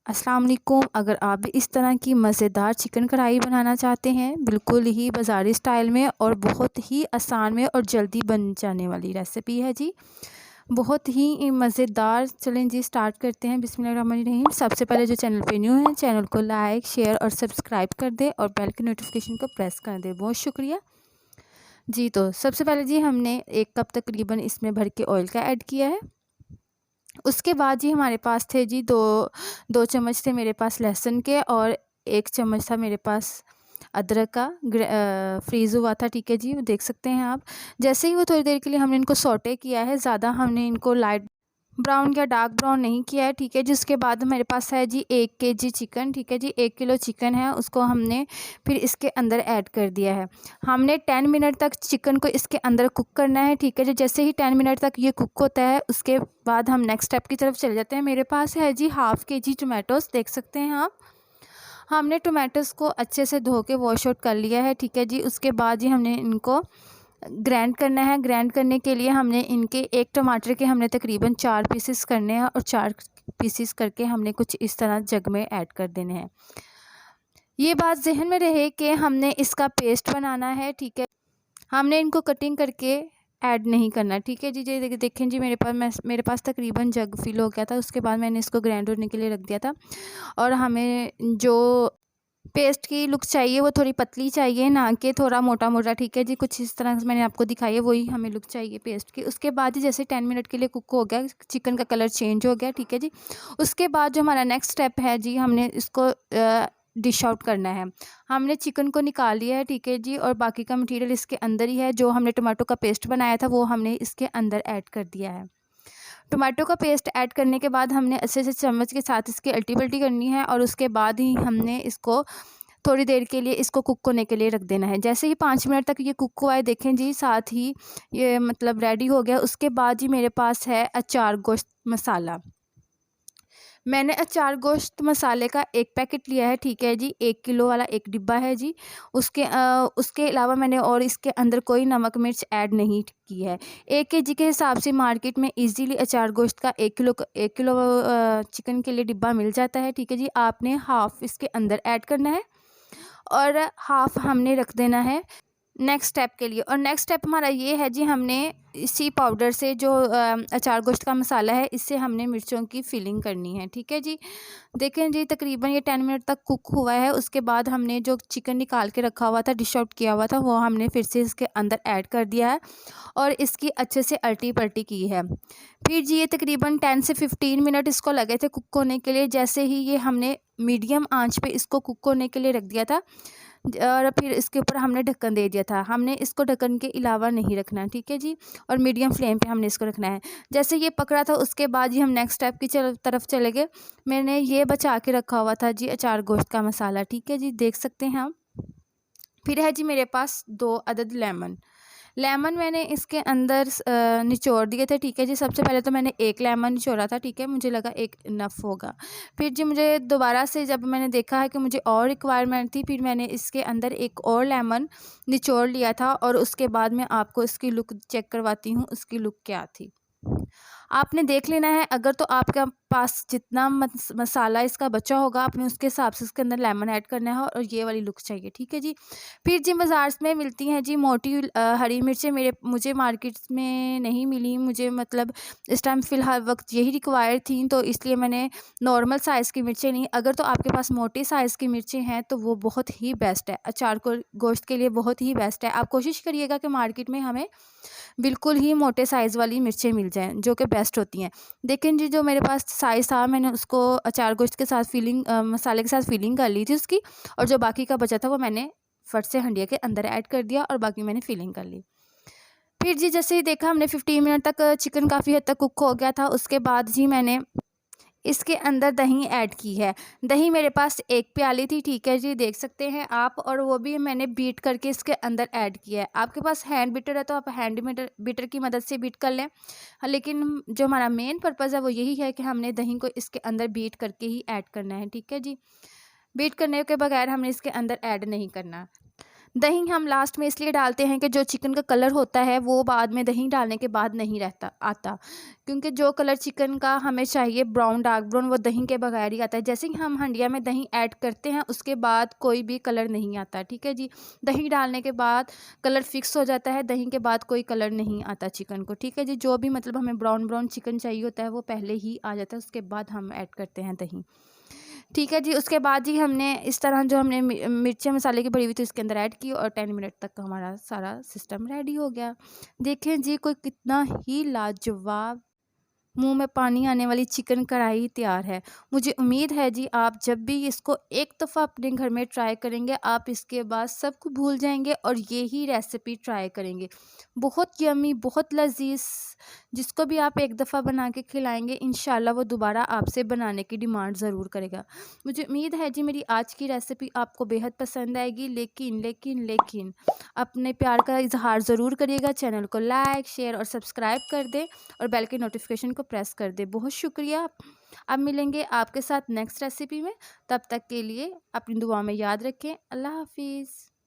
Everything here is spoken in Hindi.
अस्सलाम वालेकुम। अगर आप भी इस तरह की मज़ेदार चिकन कढ़ाई बनाना चाहते हैं बिल्कुल ही बाज़ारी स्टाइल में और बहुत ही आसान में और जल्दी बन जाने वाली रेसिपी है जी, बहुत ही मज़ेदार। चलें जी स्टार्ट करते हैं। बिस्मिल्लाहिर्रहमानिर्रहीम। सबसे पहले जो चैनल पे न्यू है चैनल को लाइक शेयर और सब्सक्राइब कर दें और बेल की नोटिफिकेशन को प्रेस कर दें। बहुत शुक्रिया जी। तो सबसे पहले जी हमने 1 कप तकरीबन इसमें भर के ऑयल का ऐड किया है। उसके बाद जी हमारे पास थे जी दो चम्मच थे मेरे पास लहसुन के और 1 चम्मच था मेरे पास अदरक का फ्रीज़ हुआ था। ठीक है जी, वो देख सकते हैं आप। जैसे ही वो थोड़ी देर के लिए हमने इनको सौटे किया है, ज़्यादा हमने इनको लाइट ब्राउन या डार्क ब्राउन नहीं किया है। ठीक है, जिसके बाद मेरे पास है जी 1 केजी चिकन। ठीक है जी, 1 किलो चिकन है, उसको हमने फिर इसके अंदर ऐड कर दिया है। हमने 10 मिनट तक चिकन को इसके अंदर कुक करना है। ठीक है जी, जैसे ही 10 मिनट तक ये कुक होता है उसके बाद हम नेक्स्ट स्टेप की तरफ चले जाते हैं। मेरे पास है जी हाफ़ केजी टोमेटोज़, देख सकते हैं आप। हमने टोमेटोज़ को अच्छे से धो के वॉश आउट कर लिया है। ठीक है जी, उसके बाद जी हमने इनको ग्राइंड करना है। ग्राइंड करने के लिए हमने इनके 1 टमाटर के हमने तकरीबन 4 पीसेस करने हैं और 4 पीसेस करके हमने कुछ इस तरह जग में ऐड कर देने हैं। ये बात ज़हन में रहे कि हमने इसका पेस्ट बनाना है। ठीक है, हमने इनको कटिंग करके ऐड नहीं करना। ठीक है जी, जी देखें जी मेरे पास तकरीबन जग फिल हो गया था। उसके बाद मैंने इसको ग्राइंड होने के लिए रख दिया था और हमें जो पेस्ट की लुक चाहिए वो थोड़ी पतली चाहिए, ना कि थोड़ा मोटा मोटा। ठीक है जी, कुछ इस तरह से मैंने आपको दिखाई है, वही हमें लुक चाहिए पेस्ट की। उसके बाद ही जैसे 10 मिनट के लिए कुक हो गया, चिकन का कलर चेंज हो गया। ठीक है जी, उसके बाद जो हमारा नेक्स्ट स्टेप है जी, हमने इसको डिश आउट करना है। हमने चिकन को निकाल लिया है। ठीक है जी, और बाकी का मटेरियल इसके अंदर ही है। जो हमने टमाटो का पेस्ट बनाया था वो हमने इसके अंदर ऐड कर दिया है। टोमेटो का पेस्ट ऐड करने के बाद हमने अच्छे से चम्मच के साथ इसकी अल्टी पल्टी करनी है और उसके बाद ही हमने इसको थोड़ी देर के लिए इसको कुक होने के लिए रख देना है। जैसे ही 5 मिनट तक ये कुक हुआ है, देखें जी साथ ही ये मतलब रेडी हो गया। उसके बाद जी मेरे पास है अचार गोश्त मसाला। मैंने अचार गोश्त मसाले का 1 पैकेट लिया है। ठीक है जी, 1 किलो वाला 1 डिब्बा है जी। उसके अलावा मैंने और इसके अंदर कोई नमक मिर्च ऐड नहीं की है। 1 केजी के हिसाब से मार्केट में इजीली अचार गोश्त का 1 किलो चिकन के लिए डिब्बा मिल जाता है। ठीक है जी, आपने हाफ़ इसके अंदर ऐड करना है और हाफ़ हमने रख देना है नेक्स्ट स्टेप के लिए। और नेक्स्ट स्टेप हमारा ये है जी, हमने इसी पाउडर से जो अचार गोश्त का मसाला है, इससे हमने मिर्चों की फिलिंग करनी है। ठीक है जी, देखें जी तकरीबन ये 10 मिनट तक कुक हुआ है। उसके बाद हमने जो चिकन निकाल के रखा हुआ था, डिश आउट किया हुआ था, वो हमने फिर से इसके अंदर ऐड कर दिया है और इसकी अच्छे से अल्टी पल्टी की है। फिर जी ये तकरीबन 10 से 15 मिनट इसको लगे थे कुक होने के लिए। जैसे ही ये हमने मीडियम आंच पे इसको कुक होने के लिए रख दिया था और फिर इसके ऊपर हमने ढक्कन दे दिया था। हमने इसको ढक्कन के अलावा नहीं रखना। ठीक है जी, और मीडियम फ्लेम पे हमने इसको रखना है। जैसे ये पकड़ा था उसके बाद ही हम नेक्स्ट स्टेप की तरफ चले गए। मैंने ये बचा के रखा हुआ था जी अचार गोश्त का मसाला। ठीक है जी, देख सकते हैं हम। फिर है जी मेरे पास 2 अदद लेमन मैंने इसके अंदर निचोड़ दिए थे। ठीक है जी, सबसे पहले तो मैंने 1 लेमन निचोड़ा था। ठीक है, मुझे लगा 1 इनफ होगा। फिर जी मुझे दोबारा से जब मैंने देखा है कि मुझे और रिक्वायरमेंट थी, फिर मैंने इसके अंदर 1 और लेमन निचोड़ लिया था और उसके बाद मैं आपको इसकी लुक चेक करवाती हूँ, उसकी लुक क्या थी। आपने देख लेना है। अगर तो आपके पास जितना मसाला इसका बचा होगा, आपने उसके हिसाब से इसके अंदर लेमन ऐड करना है और ये वाली लुक चाहिए। ठीक है जी, फिर जी बाज़ार में मिलती हैं जी मोटी हरी मिर्चें। मुझे मार्केट में नहीं मिली। मुझे मतलब इस टाइम फ़िलहाल वक्त यही रिक्वायर थी, तो इसलिए मैंने नॉर्मल साइज़ की मिर्चें नहीं। अगर तो आपके पास मोटी साइज़ की मिर्चें हैं तो वो बहुत ही बेस्ट है, अचार को गोश्त के लिए बहुत ही बेस्ट है। आप कोशिश करिएगा कि मार्केट में हमें बिल्कुल ही मोटे साइज़ वाली मिर्चें मिल जाएँ, जो कि बेस्ट होती हैं। देखें जी, जो मेरे पास साइज़ था मैंने उसको अचार गोश्त के साथ मसाले के साथ फिलिंग कर ली थी उसकी, और जो बाकी का बचा था वो मैंने फट से हंडिया के अंदर ऐड कर दिया और बाकी मैंने फिलिंग कर ली। फिर जी जैसे ही देखा हमने 15 मिनट तक चिकन काफ़ी हद तक कुक हो गया था। उसके बाद जी मैंने इसके अंदर दही ऐड की है। दही मेरे पास 1 प्याली थी। ठीक है जी, देख सकते हैं आप, और वो भी मैंने बीट करके इसके अंदर ऐड किया है। आपके पास हैंड बीटर है तो आप हैंड बीटर की मदद से बीट कर लें। हाँ, लेकिन जो हमारा मेन पर्पज़ है वो यही है कि हमने दही को इसके अंदर बीट करके ही ऐड करना है। ठीक है जी, बीट करने के बगैर हमने इसके अंदर ऐड नहीं करना। दही हम लास्ट में इसलिए डालते हैं कि जो चिकन का कलर होता है वो बाद में दही डालने के बाद नहीं रहता आता, क्योंकि जो कलर चिकन का हमें चाहिए ब्राउन डार्क ब्राउन, वो दही के बगैर ही आता है। जैसे कि हम हंडिया में दही ऐड करते हैं उसके बाद कोई भी कलर नहीं आता, ठीक है जी। दही डालने के बाद कलर फिक्स हो जाता है, दही के बाद कोई कलर नहीं आता चिकन को, ठीक है जी। जो भी मतलब हमें ब्राउन ब्राउन चिकन चाहिए होता है वो पहले ही आ जाता है, उसके बाद हम ऐड करते हैं दही, ठीक है जी। उसके बाद जी हमने इस तरह जो हमने मिर्ची मसाले की बड़ी हुई थी उसके अंदर ऐड की और 10 मिनट तक हमारा सारा सिस्टम रेडी हो गया। देखें जी कोई कितना ही लाजवाब, मुंह में पानी आने वाली चिकन कढ़ाई तैयार है। मुझे उम्मीद है जी आप जब भी इसको एक दफ़ा अपने घर में ट्राई करेंगे आप इसके बाद सबको भूल जाएंगे और यही रेसिपी ट्राई करेंगे। बहुत यम्मी, बहुत लजीज, जिसको भी आप एक दफ़ा बना के खिलाएंगे इंशाल्लाह वो दोबारा आपसे बनाने की डिमांड ज़रूर करेगा। मुझे उम्मीद है जी मेरी आज की रेसिपी आपको बेहद पसंद आएगी, लेकिन लेकिन लेकिन अपने प्यार का इजहार ज़रूर करिएगा। चैनल को लाइक शेयर और सब्सक्राइब कर दें और बेल के नोटिफिकेशन को प्रेस कर दें। बहुत शुक्रिया। अब मिलेंगे आपके साथ नेक्स्ट रेसिपी में, तब तक के लिए अपनी दुआ में याद रखें। अल्लाह हाफिज़।